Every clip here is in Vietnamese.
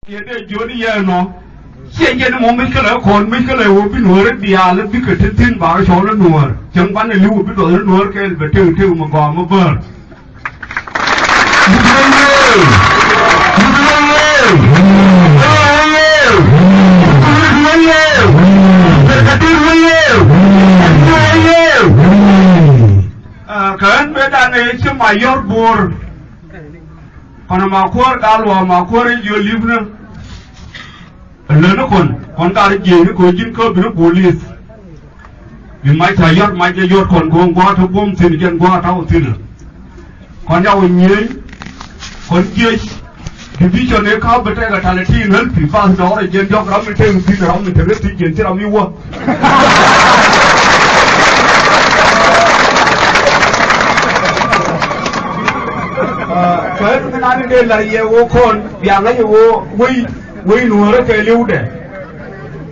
Yede jodi yeno che mo mi kala kon mi kala wo bi nuor dia le bi ke tin ba cho le nuor chang ban le lu bi do nuor ke be te mo go mo ber kan be da ne che mayor bor kono ma ko dalwa ma ko re yo livna leno kon ka re je ko jin ko bi police bi mai ta yor mai je yor kon go go to bom tin gen go ta o tin kon ya o nyi kon je division ne ka bete ga tale tin hel pi fa do re gen jok ram te tin ram te re ti gen ti ram mi wo cái này đây là yêu con, biang ấy yêu quay nuôi cái liu đấy,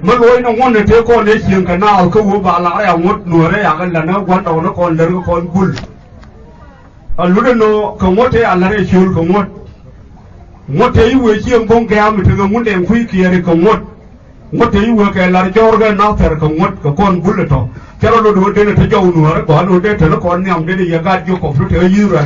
mà nuôi nó ngon để thế con để chiên cái nào cứ vô bà lại à ngót nuôi đấy à cái là nó quan đầu nó còn lớn cái con bull, lúc đó nó không ngót thế à là để chiên không ngót thế yêu chiên bông keo mình thường muốn đem khuy kia để không ngót thế yêu cái là cho cái nào phải không ngót cái con bull đó, cái đó nó đuổi đến nó thấy giàu nuôi nó còn đuổi đến thì nó còn nhầm đến để gạt vô cột thế yêu rồi.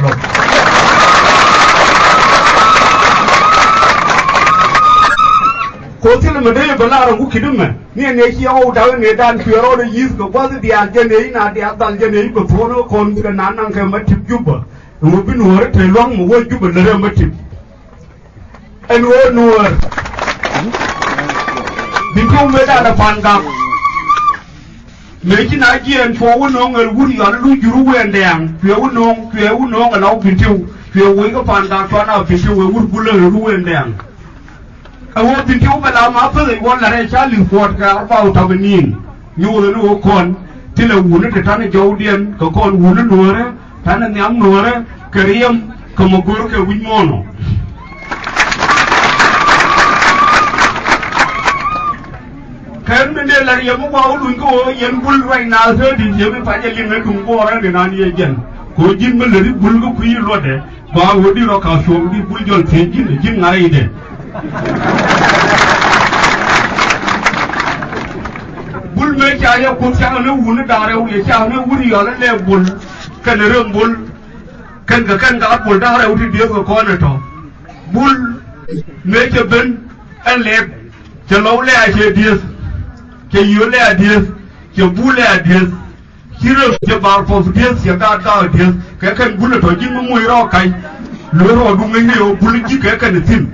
Có thể là mình đây là làm cũng kỹ mà, nên người kia ông đào người đàn kia rồi đi giúp cái bao nhiêu tiền này na tiền đàn cái này cái phone nó còn cái nán năng cái mất chip giúp à, một bên nuôi thì loang một bên giúp bên này mất chip, anh nuôi bình thường người ta là phản cảm, mấy cái này kia anh phố nó người vui rồi nó lui churu quen đèn, phiếu nó cái lâu bình thường, phiếu cái phản cảm cho nó bình thường người vui lời lui quen đèn. Ông tin chú mà làm mà phải quan là để trả lương phật cả bao thằng bên nhìn nhiều là nó còn thì là uống nó để thằng này giàu điên có con uống nó nuôi đấy thằng này nhắm nuôi đấy cái riêng có một cái cái vinh mòn cái bên đây là riêng một bao luôn có yên bul vay nào thôi thì giờ mới phải liên hệ cùng cô đấy để nói như vậy có dính mới lấy bul có quý luôn đấy và hồi đi ra cả xuống đi bul cho thế dính ngay đấy bul mấy cha yêu cuộc cha nó uống nó đào đâu để cha nó uống nhiều lắm lên bul cái này rơm bul cái bul đào đâu thì điếc của con này thôi bul mấy cha bên anh lẹp cha lâu lẹ cha điếc cha yếu lẹ điếc cha bul lẹ điếc khi rồi cha bảo phô điếc cha đào điếc cái bul là thôi chứ nó mùi rau cay lúa rồi đúng mấy nhiều bul chỉ cái này xin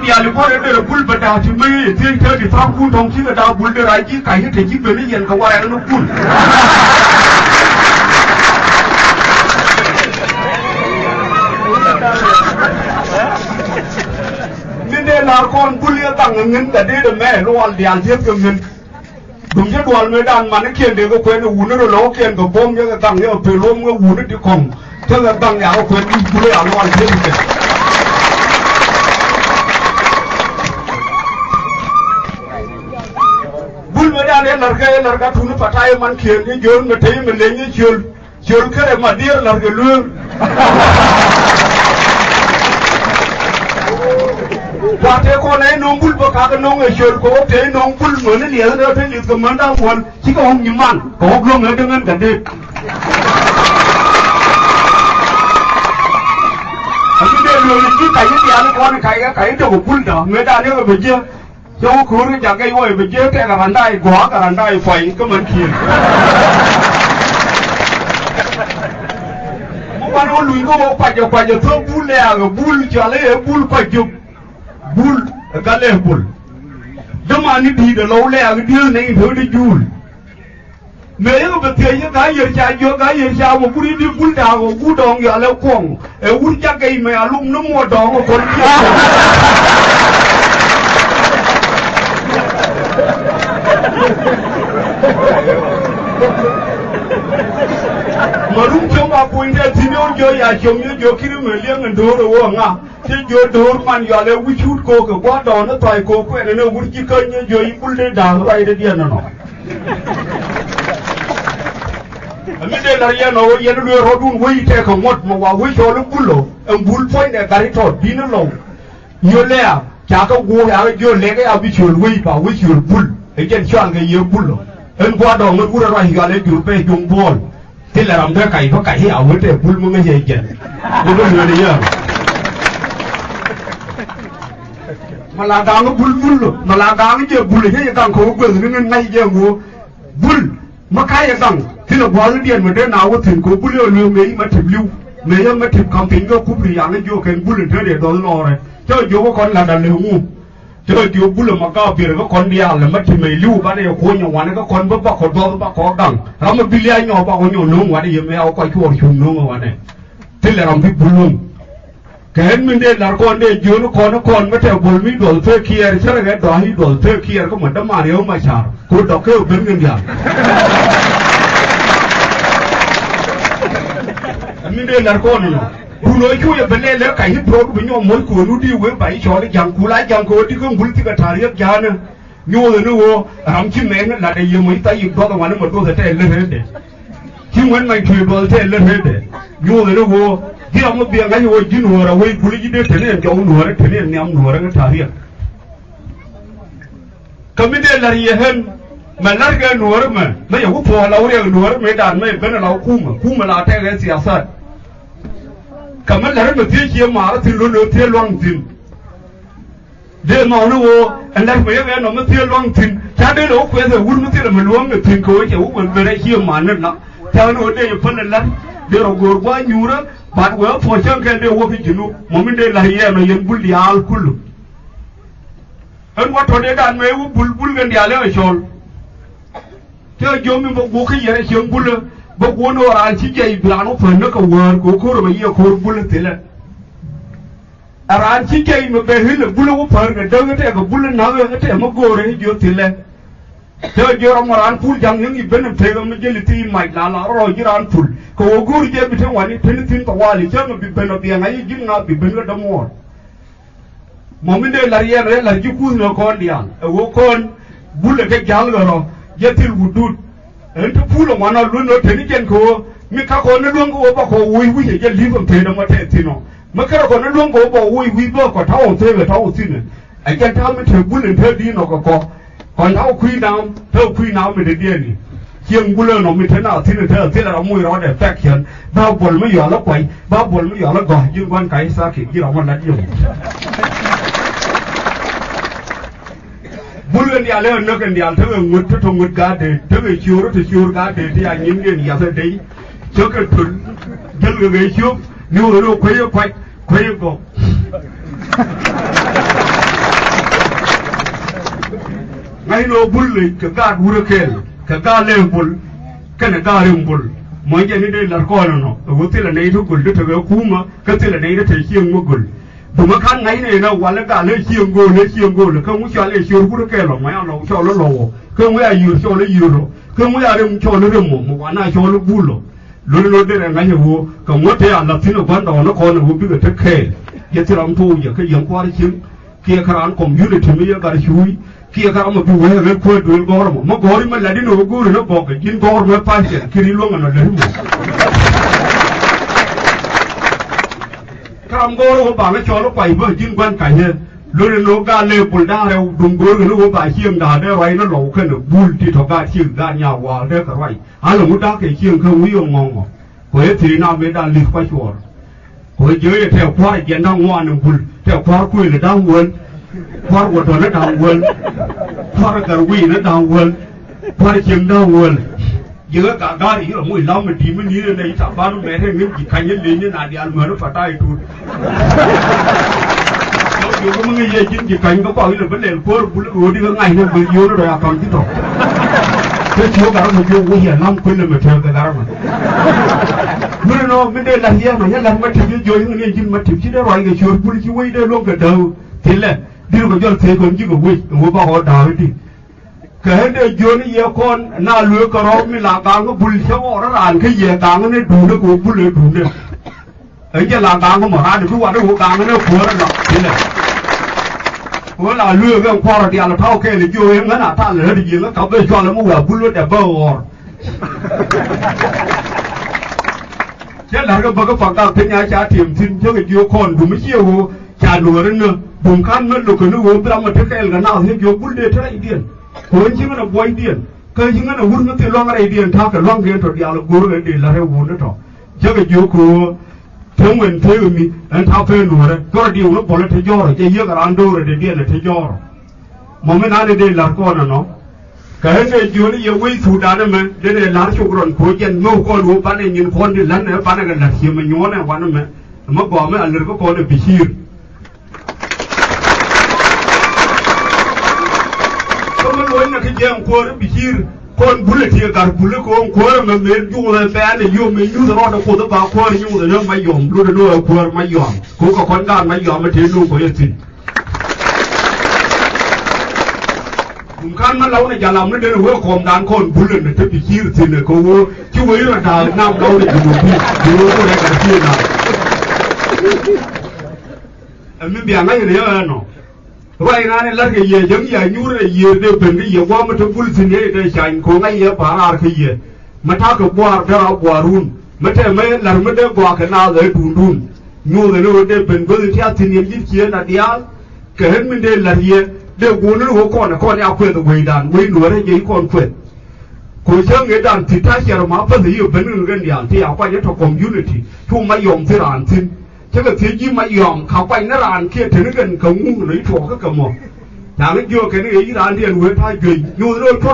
nhà lúc đó để bul bật đào thì mấy thiên chơi thì thao bul thong chỉ là đào bul để lại chỉ cái thì chỉ về nó hiện cái quay nó bul nên đây là con bul liên tăng ngân cả đây là mẹ nó ăn điền thiết cái ngân đúng chứ đoàn mới đàn mà nó kiên để cái quên nó uống nó lố kiên cái bom như cái tăng như ở phía lôm nó uống nó đi không thế là tăng nhà nó quên đi bul ăn nó ăn thiết cái bul mới ra đến lợn thun nó phải thay man khiên cái dồn mà thấy mình lấy cái chiều cái mà đi lợn cái lương và thế con ấy nông bul vào các cái nông ở chiều có thế nông bul mới nó liền nó thấy liền cái món đau buồn chỉ có ông nhím mặn có luôn ở đứng ăn cả đêm cái đây luôn chỉ cái gì con cái đâu có bul đó người ta nếu mà bây giờ cho khu nó chẳng cái quay về chế cái bàn tay quá cả bàn tay phải cái mình khiên một bạn ôn lùi có một quay giờ thưa bul lẹ rồi bul cho lấy bul quay chụp bul cái lẹ bul nhưng mà anh đi được lâu lẹ cái điều này thôi đi chùi mấy cái vật thể như cái gì sao mà bul đi bul đào bul đòn giờ lấy quăng bul chắc cái mày lum nó mua đòn của con kia mà đúng chỗ mà quên ra thì nó chơi à chồng như giờ khi nó mới liếng người đồ rồi không à thì giờ đồ man giờ lấy quý chút cô cái quá đòn nó toài cô quên nó quý chỉ cần như giờ im bul để đào vậy để điên nó mình đây là yên nó yên nó đưa rồi đun quay theo không một mà vào quay cho nó bul lo em bul phơi này cái thọt đi nó lâu nhiều lẽ chả có gua cái nhiều lẽ cái abi chuột quay vào quay chuột bul cái chân chọn cái nhiều bul lo em qua đó nó bul ra hiện cái chuột pe dùng bol thế là làm cái nó cày ở với cái bul mới dễ chân nó lừa đi à mà là đang nó bul mà là đang cái gì bul cái đang không có quyền nó ngay giờ ngủ bul mà cái đang thì là quá là điên mà đến nào có thỉnh có bul lưu mấy mà thỉnh lưu mấy mà thỉnh cầm tính có cúp riêng cái vô cái bul thế để đó lo rồi cho vô có con là đàn lưu ngu cho vô bul mà cao biệt có con đi là mà thỉnh mấy lưu bắt đầu khôi nhau nó có con bắp con đó bắp có đằng rồi mà bili anh nhau bắp có nhau nung quá đi mấy ao coi chua chum nung quá này thế là làm cái bul luôn cái mình đây là con đây vô nó con mới theo bul mi đổ thuê kia chứ là cái đó hi đổ thuê kia có một đám mà nếu mà chả cô đọc kêu bên ngân hàng mình đây là con nó bul nói chui bên đây là cái hít pro bên nhau mỗi cuốn nó đi với bảy chỗ đấy chẳng cú lái chẳng cô đi không bul thì cái thà riết giá nữa nhô rồi nó vô làm chim mẹ nó là đây giờ mấy tay giật đó mà nó một đôi thế lên hết đấy chim vẫn mày thuyền đôi thế lên hết đấy nhô rồi nó vô khi ông biết cái gì vậy nửa rồi vậy bul gì đấy thế này cháu nửa đấy thế này nhắm nửa đấy cái thà riết cái mình đây là gì hơn mà lát cái nửa mà mấy ông phụ lão đấy nửa mấy đàn mấy bên là lão khu mà là theo cái gì à cái mình là nó thiết chia mà nó thì luôn thiết loang tin để mà nó vô anh đang mấy cái nó mới thiết loang tin cha đấy nó quên rồi uống nó thiết là mình uống được tin coi chứ uống về đây chia mà nó theo nó đây phân là lát để rồi gồm quá nhiều đó bạn vừa phơi chân cái đây vô cái gì nó mà mình đây là gì nó yên bul đi al kulu anh qua thôi để đàn mấy bul cái đi al ở chỗ cho vô mình bốc cái gì đấy xem bul bốc uống nó ăn chỉ cái plan nó phân nó cái word của cô rồi bây giờ cô bul thế là ăn chỉ cái mà về hết là bul nó phân cái đâu cái bul nó cái mà cô đấy vô thế là cho vô ông ăn full chẳng những gì bên em thấy mà chỉ là tin mày là rồi chỉ ăn full cô cô đi chơi bị thằng này thấy tin tao qua đi chơi mà bị bên nó tiền ấy chứ nó bị bên cái đống mỏ mà mình đây là riêng đấy là chú cún nó con đi ăn con bul cái giang rồi giờ thì hụt anh chụp full mà nó luôn nó thấy cái cô mình các con nó luôn có bảo cô uy giờ lý vẫn thấy nó mà thấy thì nó mà các con nó luôn có bảo uy bơ có tháo thế là tháo xin này anh cái tháo mình thấy bul thấy đi nó có còn tháo khuy nào mình để đi này chiang bul nó mình thế nào thế là nó mùi đó để phát hiện bao bol mới giờ nó quay bao bol mới giờ nó gọi nhưng quan cái sao kiểu như làมันlật dùng bul đi alẹ́ nó cái đi alẹ́ thế ngụt thế thùng ngụt cá để thế cái chiêu cá để thì anh nhìn cái gì vậy đấy cho cái thun chân cái chiêu nếu nó quay go ngay nó bul cái cá bul cái cá lên bul cái này cá lên bul mọi người đây là con nó cái thứ là này thôi bul cái thứ kuma cái thứ là này nó thấy chiang mà bul tụi nó khăn ngay này nó qua lấy cả lấy chiang go là không có cho lấy chiang bul cái rồi mấy ông nó cho nó lồ không có ai cho nó rồi không có ai đem cho nó được một quả nào cho nó bul rồi nó đây là ngay hồ còn mất thế là thì nó quan đầu nó còn nó biết cái thế giờ thì làm thôi giờ cái giống qua đi chứ kia khả năng community mới cái chui kia khả năng mà bùi cái quê đuổi gò mà gò đi mà lại đi nó gò nó bỏ cái chín gò mà phải cái kia luôn là lấy một khả năng gò nó bảo nó cho nó quay với chín quan cảnh này rồi nó ga lê bùn đá rồi đùng gò nó bảo chiêm đá đấy vậy nó lẩu cái nó bùn thì thọ ga chiêm ga nhà hòa đấy cả vậy lo muốn đá cái chiêm không biết ông ngon mà với thì nào mới đá liệt quay chuột với dưới theo khoa hiện đang ngoan nó bùn theo khoa quê là đang quên khoa của nó đang quên khoa cái quỷ nó đang quên khoa chiêm đang quên giữa cả gari ở mũi lao mà đi mình như này chả bao mẹ thêm những gì cảnh nhân lên như nào đi ăn mà nó phải tay tụt nhiều cái người gì chính gì cảnh có bao nhiêu là vấn đề của bùn đi cái ngày nó bị vô nó rồi còn chứ đâu cái chỗ cả nó vô nguy hiểm lắm quên là mà theo cái đó mà nó mình đây là gì mà nhất là mất thì vô những người chính mất thì chỉ đó rồi cái chỗ bùn chỉ quay đây luôn cái đầu thế là đi vào cho thế còn chứ có quay ngồi bao họ đào đi cái này vô này giờ con na lúa cà rốt mình làm càng có bùn sao nó làm cái gì càng nó đủ nó cũng bùn nó đủ nữa ấy giờ làm càng có mà ra được cái quả nó cũng càng nó phở nó thế này vừa là lúa cái khoa là đi ăn thau cái này vô em nó là ta là nó đi nó cặp với cho nó mua bùn nó đẹp bơ chứ là cái bậc phật đạo thế nhà cha tiệm xin cho cái vô con đủ mấy chiều cha nửa nữa bùng khăn nó được cái nó uống ra mà thế cái là nào thế vô bún đê thế này điên cuốn chứ nó quay điên cái chứ nó uống nó thì loang cái điên thao cái loang điên rồi diào là bún cái điên là hay uống nó thôi chứ cái vô của thế mình thế mình anh thao phê nửa đấy có điều nó bỏ lên thế do rồi chứ cái ăn đồ rồi để điên là thế do rồi mà mấy anh đây là con là nó cái này chưa nó yêu quý thủ đàn mà đây là lá chục ròn của dân ngô con của bạn này nhìn con đi lăn này bạn này là gì mà nhớ này bạn này mà bỏ mấy anh có con được bị xịt có mấy người là cái gì ông con bị xịt con bule thì cả bule con mà mình dùng là bé này dùng mình dùng rồi nó có bao con dùng rồi mà dùng luôn rồi con mà dùng có con đàn mà dùng mà thế luôn có gì khăn mà lâu này giờ làm nó đến rồi còn đàn con bún lên để bị chia thì này cô chú ấy là đào nam đâu để dùng đi đưa cô đây cả chia nào mình biết ngay cái đấy nó vậy này là cái gì giống như nhú này gì đềuเป็นcái gì qua mà thằng bún xin đấy để chạy cô ngay giờ phá ra cái gì mà thao cái bùa đó bùa run mà thế mấy lần mà để bùa cái nào để đun nhú này nó đểเป็นcái gì theo thiên nhiên chia là dia cái hết mình đây là gì đều muốn nó con áo quên từ quầy đàn quầy nửa đấy giấy con quên cuối chương cái đàn thì ta sẽ mà phân gì ở bên người đàn thì áo quay nhất thuộc community thu máy yom thì đàn xin chứ cái thứ gì máy yom khảo quay nó đàn kia thì nó gần cống lấy thuộc cái cầm một thằng ấy vô cái này đàn thì người thay gửi nhiều rồi cho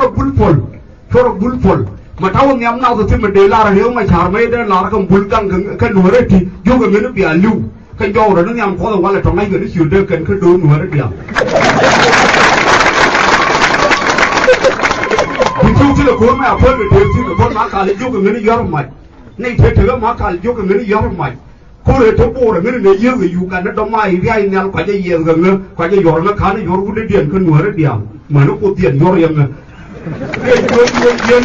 nó bún phol mà tháo anh em nào thì mình để la rồi mà chả mấy đó là cái bún căng cái nửa đấy thì vô cái nó bị lưu cái do rồi nó nhằm có là trong ngay người nó chịu được cái đôi nửa đấy điểm thì chú chỉ là cuốn mà phơi cái tiền chỉ là cuốn má cà lấy vô cái người nó gió mày này thế thế má cà lấy vô cái người nó gió mày cô lấy thấu bộ là người này gió cái dù cả nó đóng mai cái anh em phải chơi gì gần nữa phải chơi gió nó khá nó gió cũng để tiền cái nửa đấy điểm mà nó có tiền gió riêng này cái gió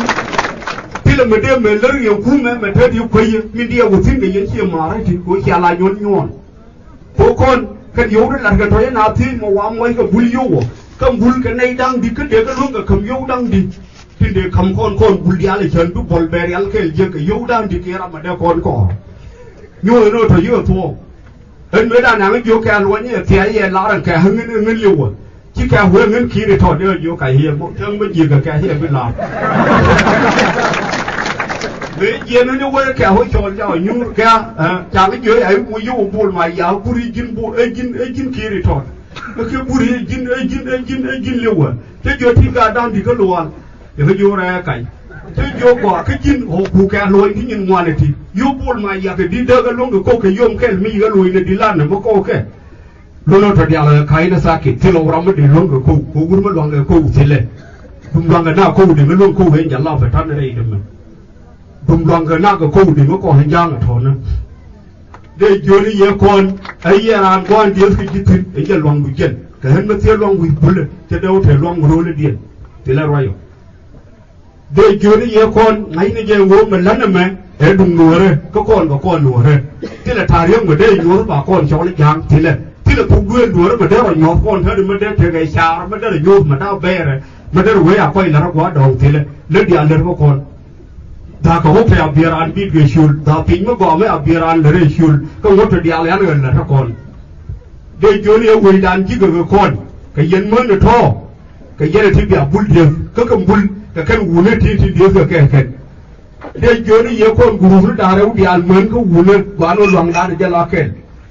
thì là mình đem mình lấy nhiều cú mà mình thấy điều quay mình đi ở một cái gì kia mà đấy thì cô chia lại nhon cô con cái yếu đó là cái thôi nào thì mà qua mấy cái bùi yếu cái bùi cái này đang đi cái để cái lúc cái cầm yếu đang đi thì để cầm con bùi đi lại chân tu bol beri al cái gì cái yếu đang đi kia mà để con cỏ nhồi nó thôi yếu thôi anh mới đã nói yếu cái luôn như thế gì lá đằng cái hưng ngân liu chỉ cái huế ngân khí để thổi được yếu cái hiểm một thương mới gì cái hiểm mới làm vì vậy nó như vậy cái hội chọn cho những cái chẳng cái dưới ấy mua vô buồn mà giáo buri jin bu ejin kia đi thôi cái buri ejin liu à thế giờ thì cả đang đi cái luồng thì cái vô ra cái thế vô quả cái jin hộ cụ cái luồng thì nhìn ngoài này thì vô buồn mà giáo cái đi đâu cái luồng cái cô cái yom cái mi cái luồng này đi lan này mà cô cái luôn nó thật là cái nó sakit thì lâu lắm mới đi luồng cái cô cũng mới luồng cái cô thì lên luồng cái nào cô thì mới luồng cô ấy nhận lao phải thắt ở đây được mà cùng đoàn cái nào cái cô thì nó còn hình dạng ở thôn nữa, để cho nên giờ con ấy giờ làm con điều cái gì thì ấy giờ loang bụi chân, cái hết mất tiền loang bụi bùn thì đâu thể loang rồi lên điện, thì là rồi, để cho nên giờ con ngày nay giờ vô mình lăn mà, để đùng nửa rồi, có con nửa rồi, thì là thà riêng mà đây nửa bà con cháu lấy giang, thì là phụ nguyên nửa mà đây là nhỏ con thôi, mà đây thì ngày sau mà đây là nhôm mà đau bè rồi, mà đây là quay quay là nó quá đầu thì là lên điện lên có con ta có phải abiran biết cái shul ta pin mà có mấy abiran lấy shul có một cái điều này là nó còn để cho nên người đàn chỉ cái con cái dân mới nó thò cái dân thì bị bul điên cái bul cái uốn thì điên cái để cho nên nhiều con guru nó đã đâu đi ăn mến cái uốn quá nó loang đá để la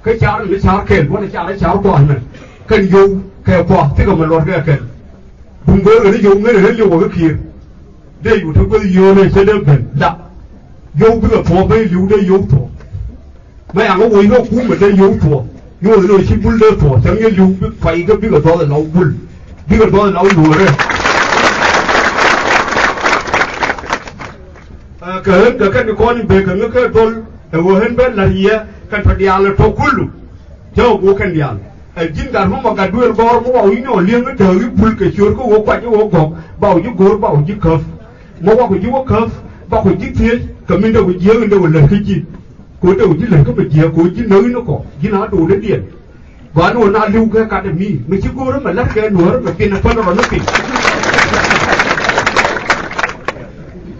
cái cháo nó cháo kẹt quá nó cháo toàn này cái dâu cái quả thì còn mình lọt cái bùng bơ cái dâu cái này nó cái kia đâyอยู่ทั้งcái vô này sẽ đơn giản đặt vô bây giờ thua mấy liu đây vô thua mấy anh có quay nó cũng mà đây vô thua vô rồi chỉ bul đây thua chẳng như liu phải cái bây giờ đó là lâu bul bây giờ đó là lâu lùa đấy cái con về cái con vừa hết bên là gì cái phải đi ăn là thua cùl cho bố cái đi ăn chính cả nó mà cả đuôi gò nó bảo ý nó liêng cái trời cái bul cái chuột cái gỗ quạnh cái gỗ gọt bảo chứ gỗ bảo chứ khớp mà qua cái chú khớp vào cái chiếc thế cái mình đâu cái giếng mình đâu là cái gì của đâu chỉ là cái bịch giếng của chỉ nơi nó có chỉ nó đủ đến điện và nó na lưu cái cả mi mình chỉ có đó mà lát cái nữa mà tiền nó phân nó kì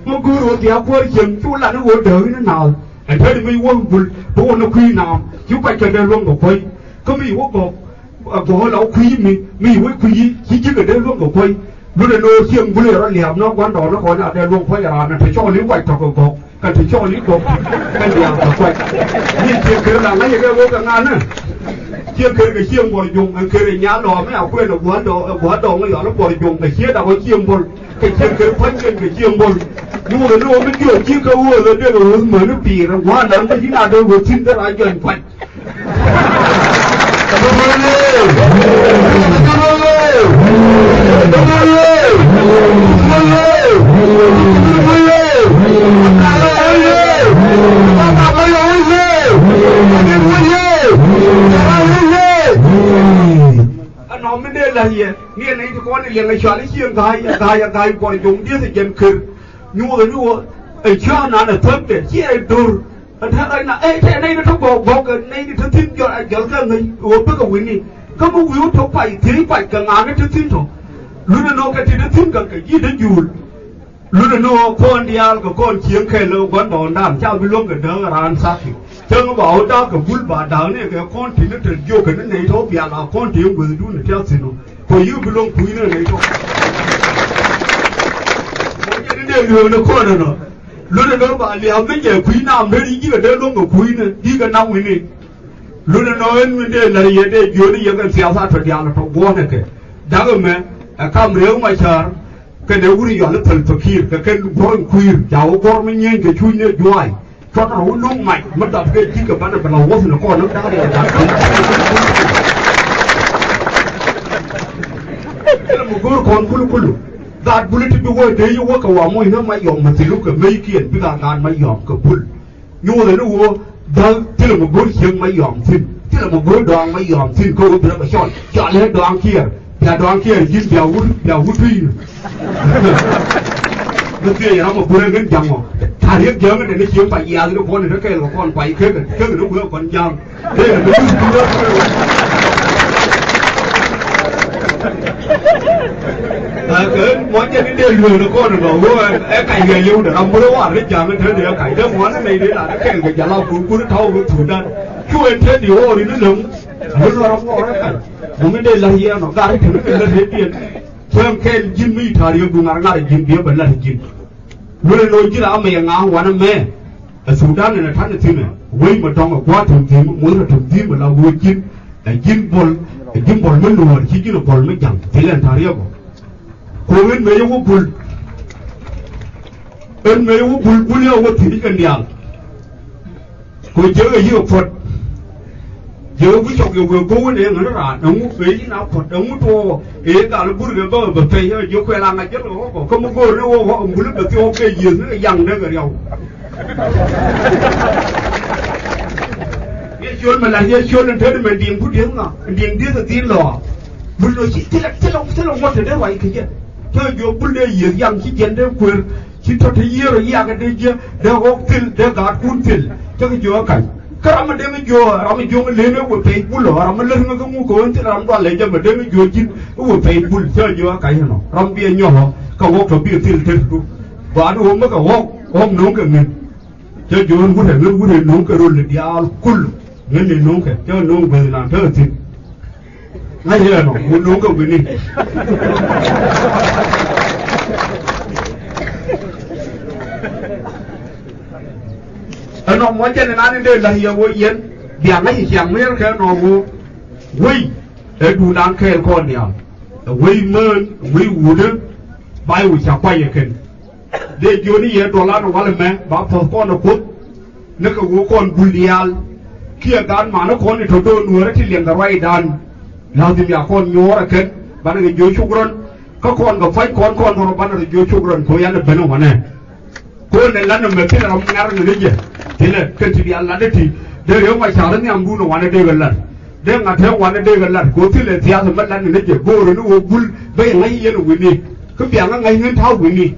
mà cứ rồi thì áo quần chừng chú là nó gỗ đời nó nào anh thấy đi mấy quân bul bố nó quy nào chú quay cho đây luôn một quay có mấy quân bố lão quy mi với quy chỉ chứ cái đây luôn một quay bữa nay nó xiêm bữa nay nó liệp nó quán đó nó còn là đây luôn quay là nó phải cho liễu quay thọc cột cần phải cho liễu cột cái liệp thọc quay nhìn chuyện kia là ngay cái vô cả ngàn nữa chiêm cái chiêm bồi dùng cái nhá đỏ mấy ảo quên là búa đỏ nó nhỏ nó bồi dùng cái chia đâu có chiêm bồi cái chiêm cái phấn cái chiêm bồi nhưng mà nó mới chưa chia câu rồi đây là mở nó bì ra quá lớn cái gì nào đâu vừa xin tới lại chơi quay nó mới đây là gì nghe này thì con này liền cái chuyện chiêm gai còn dùng đi thì chân khử nhua ấy cho nó là thấp để chia đồ thế này là thế này nó không có cái này thì thấp cho anh cho cái người uống bất cứ gì có một yếu tố phải thì phải càng ăn nó thấp thôi lúc nó cái thì nó thấp cái gì đến dù lúc nó con đi ăn cái con chiếng khe lơ quán đòn đàn trao bị luôn cái đỡ ran sát thì cho nó bảo đó cái bún bà đào này cái con thì nó trở vô cái này thôi bây là con thì ông vừa đun để theo xin nó còn yêu bị luôn quý nó này thôi cái này nó con rồi nó lúc đó bà liều mấy giờ quý nam đấy đi cái đấy luôn cái quý này đi cái năm này lúc đó nói đây là gì đây vừa đi cái xéo sát phải là phải bó này cái đã rồi mà cam réo mà chờ cái nếu quý giờ nó thần fakir cái bó quý cháu bó mấy nhang cái chui này doai cho nó luôn mạnh mất đập cái chỉ cái bắt được là nó con nó đã để cái là một con culu that bullet to go day you work a mo ina mai yom mà look mấy kiện bây giờ ngàn mai yom cái bul nhu là nó wo da thế là một gối hiên mai yom xin thế là một gối đoàn mai yom xin cô được mà chọn hết đoàn kia là đoàn kia dính dầu hút phi nó kia nó một bữa cái dòng thà hiếp nhớ cái này nó chiếm phải già thì nó con này nó kêu là con quậy cái nó bữa còn dòng thế là cái món trên cái đèn lừa nó con được rồi cái cày người yêu được ông mới nói là chả cái thế thì cày đó món này đấy là nó kêu cái nhà lao cũng nó thâu nó thủ đan chui thế thì ô thì nó lúng nó nó ngon đấy nó mới đây là gì nó ra thì nó lên hết tiền xem khen Jin mi thà điều cũng ngang ngang Jin dia bela Jin vừa nói chứ là mày ngang quá nó mẹ ở Sudan này là thằng này này với mà trong ở quá thùng tím muốn là thùng tím mà là vừa Jin Jin bol mới nổi chỉ là bol mới chẳng thế là thà điều cô bên mấy ông bul bên mấy ông bul nhau có thịt cái điang cô chơi cái gì Phật giờ với chồng người cô này nó ra nó muốn về chứ nào Phật nó muốn thua ấy cả nó bul cái bơ bơ phê giờ quay làm cái chết rồi có một cô nó họ ông bul được cái ok gì nó dằn đấy cái điều cái chuyện mà là cái chuyện là thế mà điên phút điên à điên điên là điên lò bul nó chỉ thế là what thế đấy vậy cái gì cho dù bul đây gì dằn chỉ chuyện đấy quên chỉ cho thấy gì rồi cái đấy chứ để học til để gạt cuốn til cho cái chỗ cái Karam ada yang jual leh ni buat pay bul, ram leh ni kamu kau nanti ram tu leh jam ada yang jual jin, buat pay bul, saya jual kaya no, ram biar nyoh, kau walk tapi til tu, baru orang kau walk nong ke ngen, saya jual buat nong ke rol dia kul, ngen nong ke, saya nong berlan tu til, ngai ya no, buat nong ke begini. Nó muốn cho nên anh đây là hiểu với yên, điểm ấy chẳng mấy cái nó vô, quỳ, để đủ đáng khen con nhỉ, quỳ mơn, quỳ uống, bài uống chả quay cái, để cho nên hiện đồ lá nó vào mẹ, bảo thằng con nó cút, nó cái uống con bulial, kia gan mà nó con thì thằng tôi nuôi thì liền cái rai đàn, làm gì mà con nhớ ra cái, bạn cái vô chúc run, các con gặp phải con nó bạn cái vô chúc run, coi anh nó bên nào này, con này là nó mới cái làm ngar người gì. Thế là cái chuyện là đấy thì để nếu mà chả đến nhà mua nó hoàn đây gần lần để ngặt theo hoàn đây gần lần cố thì là theo thì mất lần này chỉ vô rồi nó bul bây ngay yên rồi đi cứ biển ngay ngân thao đi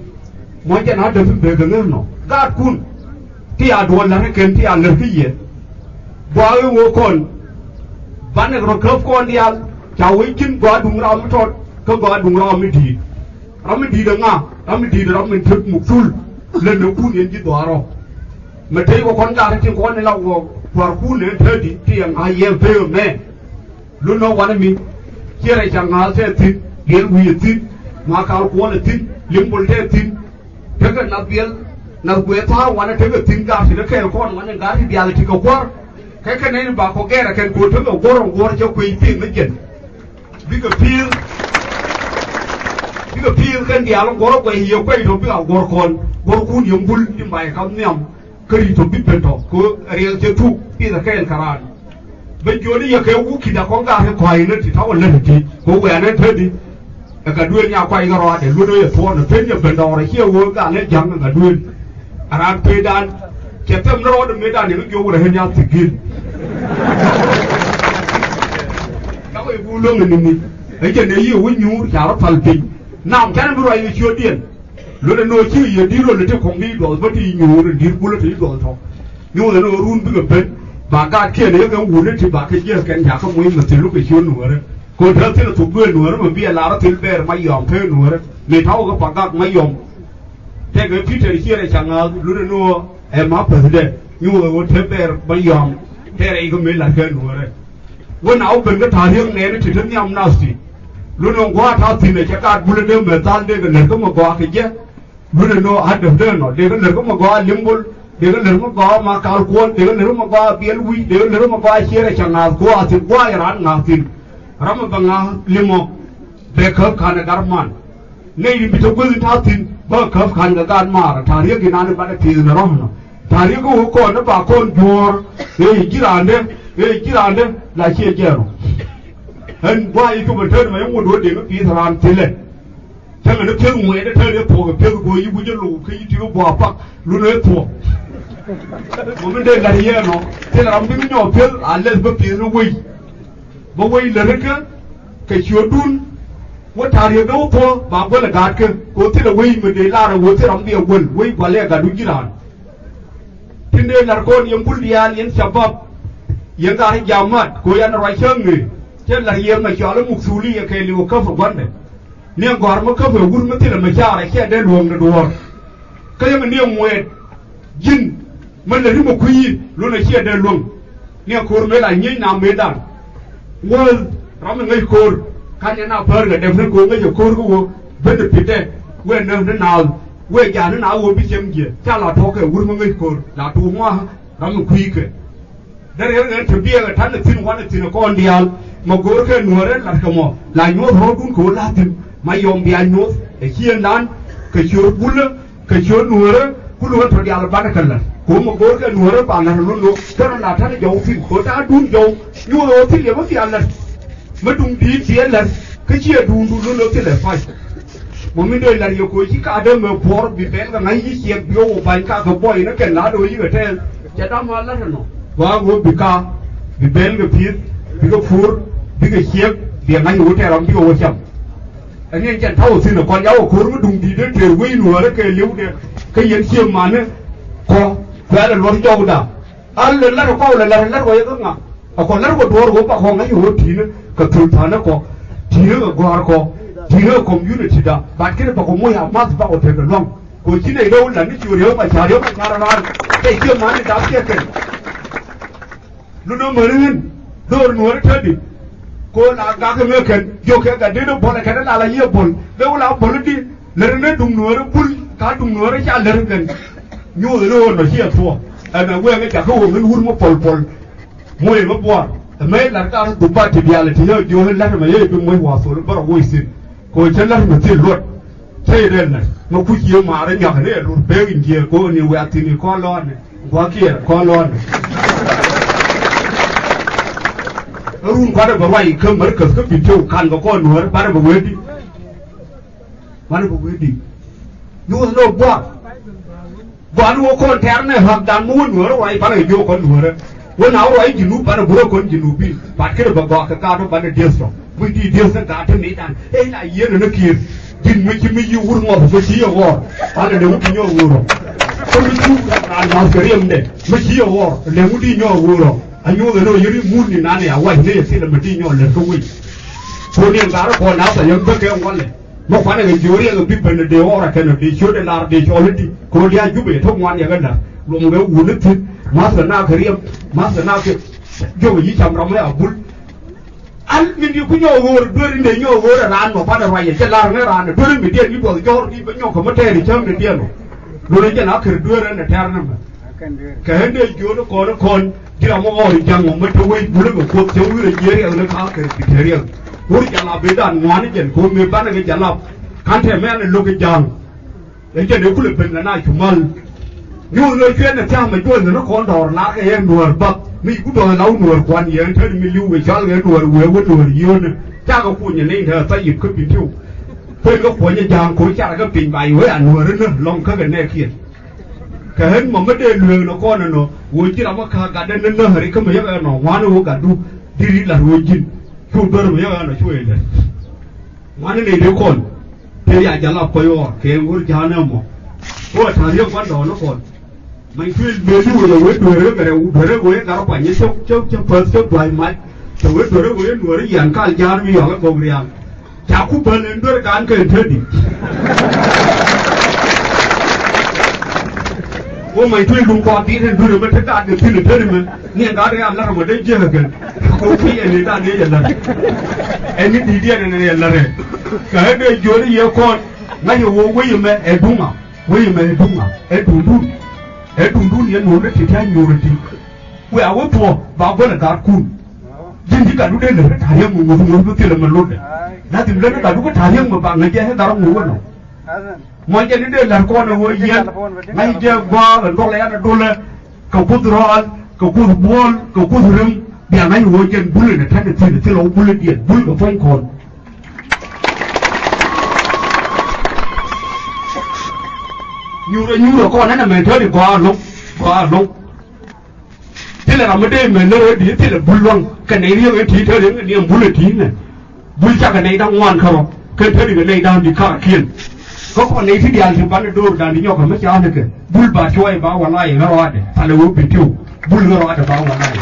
mọi chuyện nó được về cái nó gạt cun thì à đuổi là cái kiện thì à lừa cái gì bao nhiêu con bán được rồi khớp con đi ăn cháu ấy chín quá đúng ra mới thôi không quá đúng ra mới đi được ngà mới đi được mình thức một sul lên nó cun yên chỉ đỏ rồi mà thấy có con gà thì con này là quả cú này thế thì tiền ai em về mẹ lúc nó quan mình kia này chẳng ngờ thế thì kiến huy thì mà cao quan là thì liếm bol thế thì thế cái nào quét tháo quan là thế cái thì gà thì nó kêu con quan là gà thì dia thì có cái này bà có nghe là cái cuốn thứ của cô cho quỳ tiền nó chỉnh biết cái phiên cái dia nó có quỳ nhiều quỳ rồi biếtเอาcon cú nhiều bul đi bài không nhầm cái gì thôi biết bên đó cô riêng chơi thuốc biết là cái caran bây giờ đi cái vũ khí đã có cả cái quay nữa thì tháo lên thì cô về nên thế đi cái đuôi nhà quay cái rồi để luôn đây thua nó thế nhập bên đó này kia vô cả lên chẳng cái đuôi anh thuê đàn cái thâm nó rồi mấy đàn này nó kêu là hình nhau thì kia các cái vũ lương này mình ấy cái này yêu với nhú chả nó phần tình nằm cái nó rồi chưa tiền lúc đó nói chứ gì đi rồi là không đi rồi vẫn đi nhú rồi đi bù là đi rồi thôi nhú là nó run bây giờ bên bà cả kia này cái nguồn đấy thì bà cái kia cái nhà không muốn mà thì lúc cái chuyện nữa đấy còn thế thì là thuộc người nữa mà bây giờ là nó thì về máy dòm thế nữa đấy người tháo cái bà cả máy dòm thế cái phía trên kia này chẳng lúc đó nó em áp rồi đấy nhú là thế về máy dòm thế này có mấy lần cái nữa đấyวันเอาเป็นก็ถ่ายเรื่องนี้ที่ทั้งยามน่าสิรู้น้องว่าท้าสิเนี่ยจะการบุญเดิมเหมือนตอนเด็กเนี่ยก็มาก่อขึ้นเยอะบุญโน่หัดเดินหน่อยเด็กเนี่ยก็มาก่อเลี้ยงบุญเด็กเนี่ยก็มาก่อมาการกวนเด็กเนี่ยก็มาก่อเบี้ยลุยเด็กเนี่ยก็มาก่อเชี่ยอะไรช่างงานก่อสิก่อร้านงานสิรำบังงาเลี้ยงเด็กขับขันการมันในริมพิธีบุญท้าสิเบิกขับขันการมาถ่ายเรื่องกินอะไรบ้างที่นั่นร้องนะถ่ายเรื่องก็หัวคนนะปากคนยัวเฮ้ยจีรันเนี่ยหลายเชี่ยเจ้าเห็นว่าอีกคนเธอมายังวนวนเด็กก็ปีสารทีเลยฉันก็นึกเชื่อมวยได้เธอเนี่ยพอกับเชื่อมวยยิ่งจะหลูคือยิ่งที่ก็บ่ปักรู้เนื้อถั่วมันไม่ได้หลายเยอะเนาะที่เราไม่มีหน่อเพื่ออะไรแบบปีนั้นวิ่งบ่วิ่งเลยก็แค่ชวนดุนว่าทารีก็พอบางคนละการก็คนที่เราวิ่งมันได้ล่าเราที่เราเดียววิ่งกว่าเลี้ยกันดุจิรันที่เดินหลังคนยังบุญเดียนยังฉบับยังการยามัดกูยันอะไรเชิงเลยเช่นละเอียดมาจ่อแล้วมุกซูรียังเคยเลี้ยวเข้าฝันเนี่ยเนี่ยก่อนมันเข้าฝันวุ่นมันที่เราไม่ใช่อะไรแค่ได้รวมกันด้วยก็ยังมันเนี่ยมวยยินมันเลยที่มุกคุยรู้ในแค่ได้รวมเนี่ยโคไม่ไหลยิ่งน้ำไม่ดันว่าเราไม่ไงโคขันยันน้าเพลินกับเด็กนั่นโคไม่จะโคก็ว่าเป็นผิดได้เว้นเดินนั่นเอาเว้นยานั่นเอาว่าพิเศษเกี่ยถ้าเราท้อแค่วุ่นมันไงโคเราตัวว่าเราไม่คุยกันนั่นเองถึงเบี้ยกับท่านถึงวันถึงก้อนเดียวมาโกรธแค่หนัวเรื่องหลักขโมยหลายหนัวเขาดุนโกรธลาถึงไม่ยอมเบี้ยหนัวไอ้เชี่ยนั้นก็ชวนบุญเลยก็ชวนหนัวเลยคุณรู้ว่าทอดยาละบ้านกันเลยกูมาโกรธแค่หนัวเรื่องป่านนั้นลุ้นๆก็นั่นแหละท่านจะยอมฟินโคตรดุนยอมหนัวที่เหลือไม่เสียเลยมาดุงดีเสียเลยก็เชี่ยดุนที่เหลือไฟมันไม่ได้เลยอยู่กูที่กาเดิมมาพอร์บีเบลกับไงยี่เสียบโย่ไปกาขบอยนั่นกันละโดยยี่ก็เท่จะทำอะไรกันเนาะว่ากูบิกาบิเบลกับพีดบิกฟูร์บิกเชียบเบียงไงอยู่แต่เราบิกโอชัมอันนี้จะเท่าสินะก่อนยาวคูร์มันดุงดีเด้อเกี่ยววิ่งหัวแล้วเกี่ยวเลี้ยวเนี่ยก็ยังเชี่ยมันเนี่ยก็แค่เราล้มโจกด่าอันเล่นแล้วก็เล่นแล้วก็ยังงั้นเอาคนแล้วก็ตัวรู้ปะของไงอยู่ทีนึงก็ถือฐานก็ทีนึงก็กวาดก็ทีนึงคอมยูนิตี้ด่าบัดแค่ปะก็มวยอามาสปะเอาเทนล้อมกูที่ไหนเราหลังนี่อยู่เดียวมาชาเดียวมาชาละวันไอ้เชี่ยมันนี่ด่าเชี่ยกันlu no marin dor nuor tadi ko la ga ka meken yo ke ga de no bola ka la la ye bol be wala bol di le ne dum nuor bul ka dum nuor cha le ren nyu lo no hi to ana we ga ka ho men hur mo pol moy mo bo me la ka du ba ti dia le ti yo la ma ye dum moy wa so ba ro wi sin ko chen la ma ti lot sai den na no ku ji ma ra nya ne lu be in je ko ni we ati ni ko lo ne wa ki ko lo neรุ่นก็ได้บอกว่าอีกเครื่องเหมือนกับเครื่องบินเที่ยวคันก็ก้อนหัวบ้านบอกเวดีบ้านบอกเวดียูสโนบ้าบ้านวัวคนแทนเนี่ยหักดันม้วนหัวไว้บ้านไอ้โยคนหัวเลยวันเอาไว้จินูบ้านบัวคนจินูบีบ้านแค่บอกว่าการต้องบ้านเดียวสองวิธีเดียวสังกัดที่นี้ดันเอ้ยไอ้เยี่ยนนักเกียรจินไม่ไม่ยูวุ่นงอผมชี้เอาว่าบ้านเดี๋ยวที่ย่อวัวคนที่ชูการมาเสียมเนี่ยไม่ชี้เอาว่าเดี๋ยวที่ย่อวัวอันนี้เราอยู่ที่มูลนี่นั่นเนี่ยว่าที่นี่ที่เราไม่ได้ย้อนเลยก็วิ่งคนนี้การก็น้าแต่ยังไม่แก่วันเลยมาฟังในจิ๋วเรื่องบิ๊กเป็นเดียวอะไรกันดีช่วยได้ลาดีช่วยดีคนเดียวยุบไปทุกวันอย่างนั้นนะ lùm cái uốn nước thịt má sờ na khởi riêng má sờ na cái vô cái gì chăm rong ấy ở bún ăn mình đi cũng nhau vô đưa đi để nhau vô là ăn mà phát là vài cái là cái ăn đưa đi bị điên đi bỏ cho đi với nhau không mất tiền thì chơi được tiền rồi đấy cho nó khởi đưa ra là theo nó mà cái này chỗ nó còn chỉ là một người chẳng một mấy thôi bún cái cuộc sống cái gì đấy nó khác cái riêng bún chả là bây giờ ngoan cái cô mình bán cái chả là khán thèm mấy anh lôi cái chàng để cho nếu cứ lực bình là này chúng mình nhiều người chuyên là cha mình chuyên là nó còn đỏ lá cái em đùa bậc mình cũng đòi lâu đùa quan gì thế thì mình lưu về cho cái đùa đùa nhiều nữa cha có phụ nhà nên thờ tay dịp cái bình thiêu quên có phụ nhà chàng khối cha cái bình bài với ảnh đùa nữa lòng cái này kia cái hết mà mất đây lừa nó con nó vui chứ đâu có cả đến nó hơi không mấy cái nó ngoan nó cả đu đi là vui chín chụp đôi mấy cái nó chui lên ngoan này đứa con thế giờ là phải ở cái ngôi nhà nữa mà ôi thằng riêng quán đó nó còn mình chuyên về du rồi với đuổi nó với cả nó phải như chốc phân chốc vài máy rồi với đuổi nó dàn cả nhà nó bây giờ cái công việc chả cũng bận lên đuổi cả anh cái thế đi ôi mày chuyên đúng con tí thì đuổi nó thích ăn được thì được thế đi mà nghe cả cái ăn là một đấy chưa kìa không khi anh ấy ta đi giờ này anh ấy đi điên này là này cái này chỗ này nhiều con ngay nhiều vô quý mà em đúng à quý mà em đúng à em đúng hiện nó thì theo nhiều rồi thì quý áo bò vào bên là cả cùn chính chỉ cả lúc đây là thải hiểm một vùng tiền là mình luôn đấy đã tìm lên cả lúc cái thải hiểm mà bạn người kia hết cả ngủ rồi mọi chuyện đây là con là vui yên ngay giờ qua là con lẽ là đôi là cầu cút rồi cầu cút buôn cầu cút rừng bây ngay vui chuyện bún là thay được thì lâu bún là điện bún là phanh còn nhiều con ấy là mình thấy được qua lúc thế là làm cái đêm mình nơi đi thế là bún luôn cái này riêng cái tí thế đến cái niềm bún là tí này bún chắc cái này đang ngoan không cái thế thì cái này đang đi khá kiên có con này thì đi ăn thì bán được đồ đang đi nhậu không mấy cháu nữa kìa bún bà chuối bà hoàn lại nó rồi đấy phải là uống bị tiêu bún nó rồi bà hoàn lại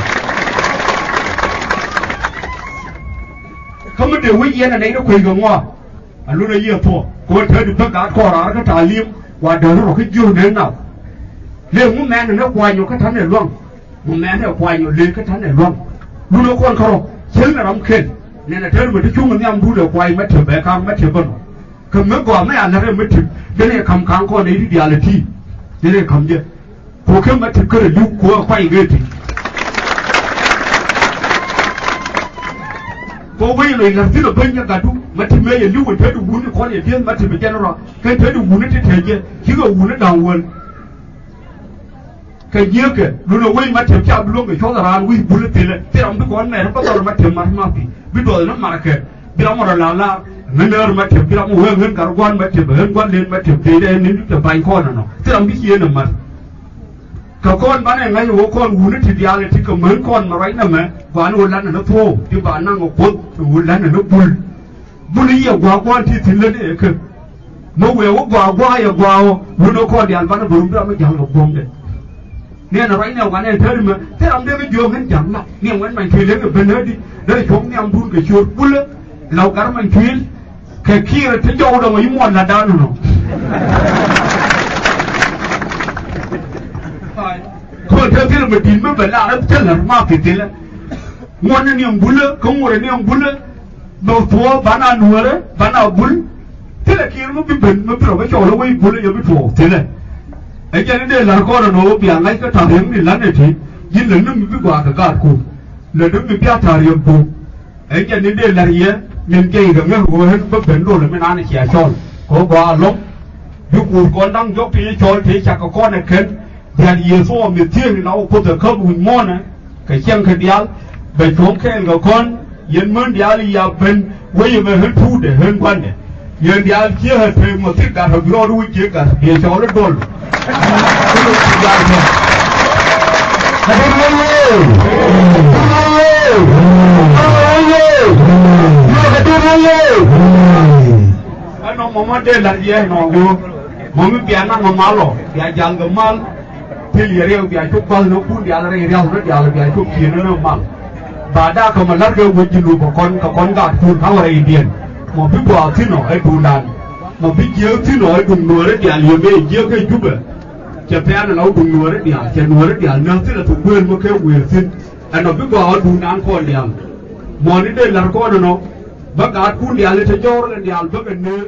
không có điều quý yên là đấy nó quỳ gần ngoa lúc đấy giờ thôi cô thấy được tất cả kho đó nó trả liêm và đời nó cái dương đến nào liền muốn mẹ nó quay nhiều cái thánh này luôn một mẹ nó quay nhiều liền cái thánh này luôn lúc nó con không chính là đóng khen nên là thế mà cái chung mình em thu được quay mất thử bé cam mất thử bận cầm mới quả mấy anh nó mới thử cái này cầm kháng con đấy đi là thi cái này cầm gì cô khi mất thử cái là lúc cô quay ghê thì cô bây giờ làm thế là bên nhà cả đúng mà thì bây giờ lúc mình thấy đủ bún thì có gì thiên mà thì mình cho nó rồi cái thấy đủ bún nó thế kia chứ còn bún nó đào nguồn cái gì kìa lúc nào quay mà thì chạm luôn cái chỗ là ăn quay bún nó tiền thế làm cái con này nó bắt đầu mà thì mà thì biết rồi nó mà kìa biết nó mà là người mà thì biết nó mua hơn cả quan mà thì hơn quan lên mà thì đây nên nó bài con nó thế làm cái gì nữa mà cả con bán này ngay vô con bún nó thì đi ăn thì cầm hơn con mà đấy nè mà và nó lăn nó thô thì bạn năng ngọc bún nó lăn nó bún đi vào quan thì lên đấy cơ mà về vào bún nó con đi ăn bán nó bún nó mới chẳng ngọc bún đấy nên là đấy nào bạn này thế mà thế làm đây cái giường hắn chẳng là nghe quán mình thì lấy cái bên đấy đi đây chúng nghe bún cái chuột bún đấy lâu cả mình thì cái kia là thấy đâu đâu mà những món là đau nó thôi theo thế là mình tìm mới phải là nó chân là ma thì thế là ngon như niềm bún nữa không ngồi niềm bún nữa đồ thua bán ăn nuôi đấy bán ăn bún thế là kia nó bị bệnh nó bị rồi cái chỗ nó quay bún nó bị thua thế này ấy cho nên đây là con là nó bị ngay cái thằng hiếm thì lắm này thì nhưng là nó bị quả cả cả cùng là nó bị bia thằng hiếm cùng ấy cho nên đây là gì á miền tây rồi nó ngồi hết bất bệnh rồi là mình ăn chè tròn có quả lốc lúc con đang dốc thì tròn thì chắc có con này khen giờ nhiều số miền thiên nó có thể khớpหุ่n mòn này cái chân cái điál về xuống khen của con yên mơn điál thì giờ bên bây giờ hết thu để hơn quan này yên điál chia hết thêm một thiết cả hợp lo đuôi chia cả để cho nó đồn nó mà đây là gì nó vô mà mình biết nó mà lo dia jangan gemal pilih dia biar cukup nó pun dia lari dia nó dia biar cukup kia nó mal bada kalau lari ke wujud lu con gạt pun kau orang Indian mau pergi buat sih no bulan mau pergi jauh sih no dung nuara dia lihat dia ke juga จะแพ้เราดูนัวได้เดียวจะนัวได้เดียวนั่งที่เราถูกเบื่อมาแค่เวียนสิ้นอันนั้นพี่บอกดูน้ำคนเดียวมอนี่ได้หลังก้อนเนาะบักอาจคุณเดียวเลยจะย่อกันเดียวบักอันเนื้อ